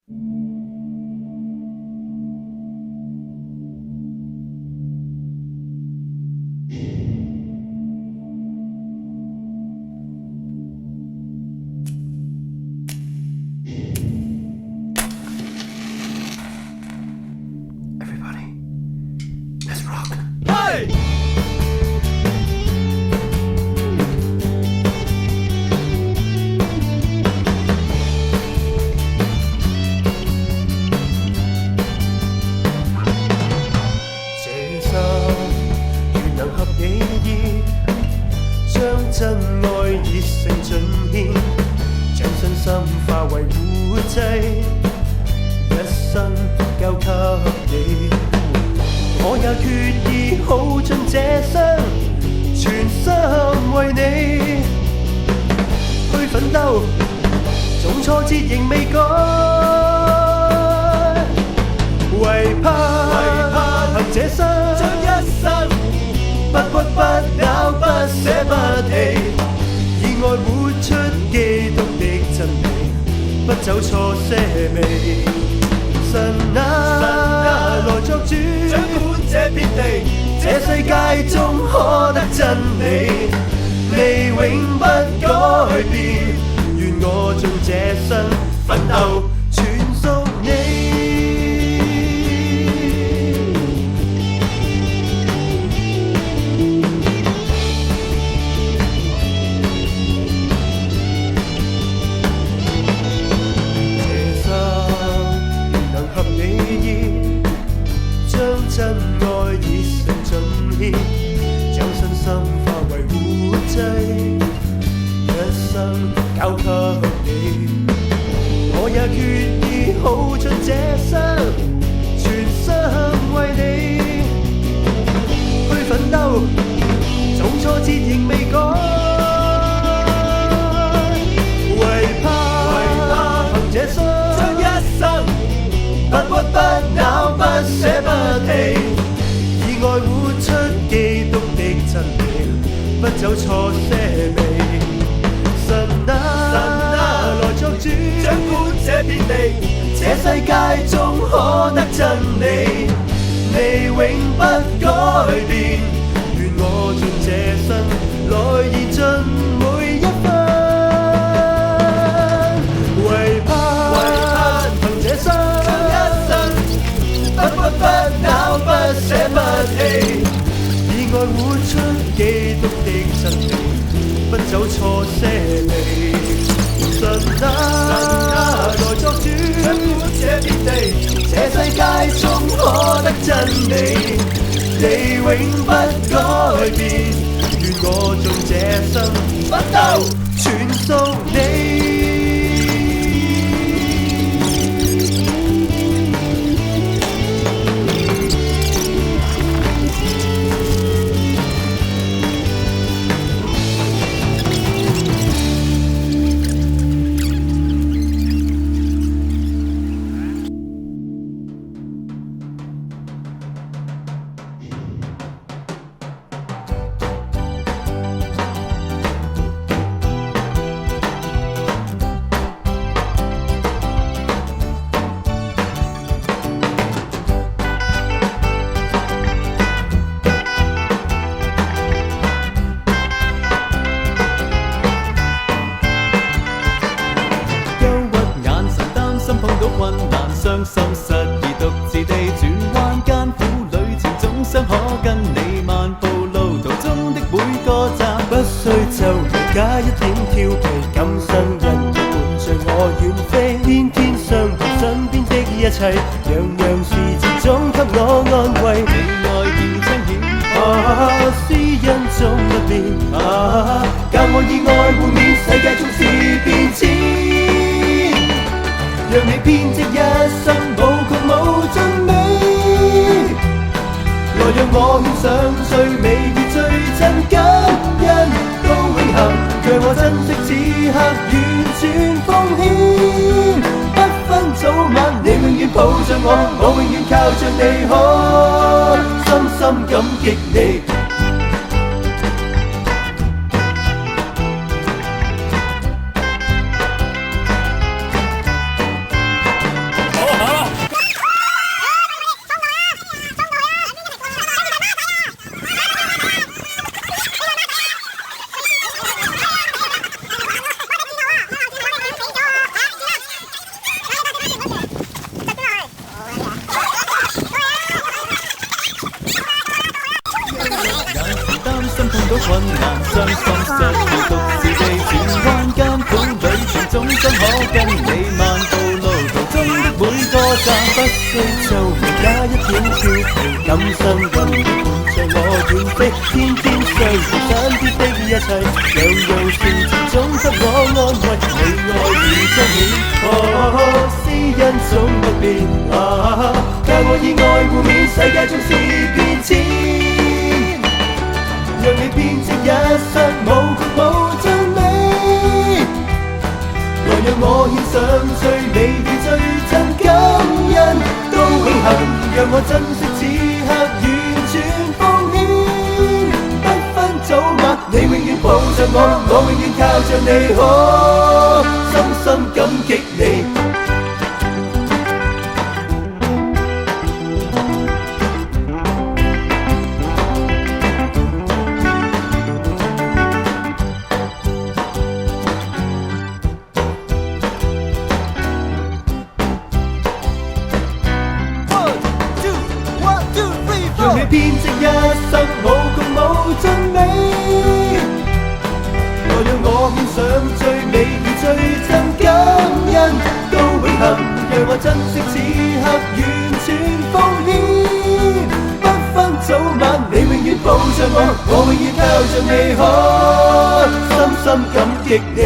Everybody, let's rock. Hey! 這生如能合你意，將真愛熱誠盡獻，將身心化為活祭，一生交給你。我也決意耗盡這生，全心為你去奮鬥，縱挫折仍未改，為怕憑這生將一生不屈不撓不捨不棄，以愛活出基督的真理，不走錯些微。神啊，來作主，掌管這片地，這世界中可得真理，你永不改變。願我盡這生奮鬥，全屬你。真愛熱誠盡獻，將身心化為活祭，一生交給你。我也決意耗盡這生，全心為你去奮鬥，縱挫折仍未改，為怕憑這生將一生不屈不撓不捨不棄，以愛活出基督的真理，不走錯些微。神啊，來作主，掌管這片地，這世界中可得真理，你永不改變。願我盡這生來燃盡每一分，為怕憑這生不屈不撓不捨不棄，以愛活出基督的真理，不走錯些微。神啊，來作主，掌管這片地，這世界中可得真理，你永不改變。願我盡這生奮鬥，全屬你。傷心失意獨自地轉彎，艱苦旅程總想可跟你漫步路途中的每個站，不需就要加一點調皮，今生人伴着我遠飛，天天相伴身邊的一切，樣樣事情總給我安慰。你愛意彰顯，私恩終不變，教我以愛互勉，世界縱是變遷，讓你編織一生無窮無盡美，來讓我獻上最美與最真感恩到永恆，讓我珍惜此刻完全奉獻，不分早晚，你永遠抱着我永遠靠着你，可深深感激你。困難，傷心失意獨自地轉彎，艱苦旅程總想可跟你漫步路途中的每個站，不需皺眉也一點俏皮，感生跟你伴着我遠飛，天天相遇身邊的一切，樣樣事情總給我安慰，你愛如終點，私隱總不變，教我以愛互勉，世界總是變遷，讓你編織一生無窮無盡美，來讓我獻上最美與最真感恩，都永恆，讓我珍惜此刻，完全奉獻，不分早晚，你永遠抱着我，我永遠靠着你，深深感激你。讓你編織一生無窮無盡美，來讓我獻上最美與最真感恩，都永恆，讓我珍惜此刻，完全奉獻，不分早晚，你永遠抱着我，我永遠靠着你，深深感激你。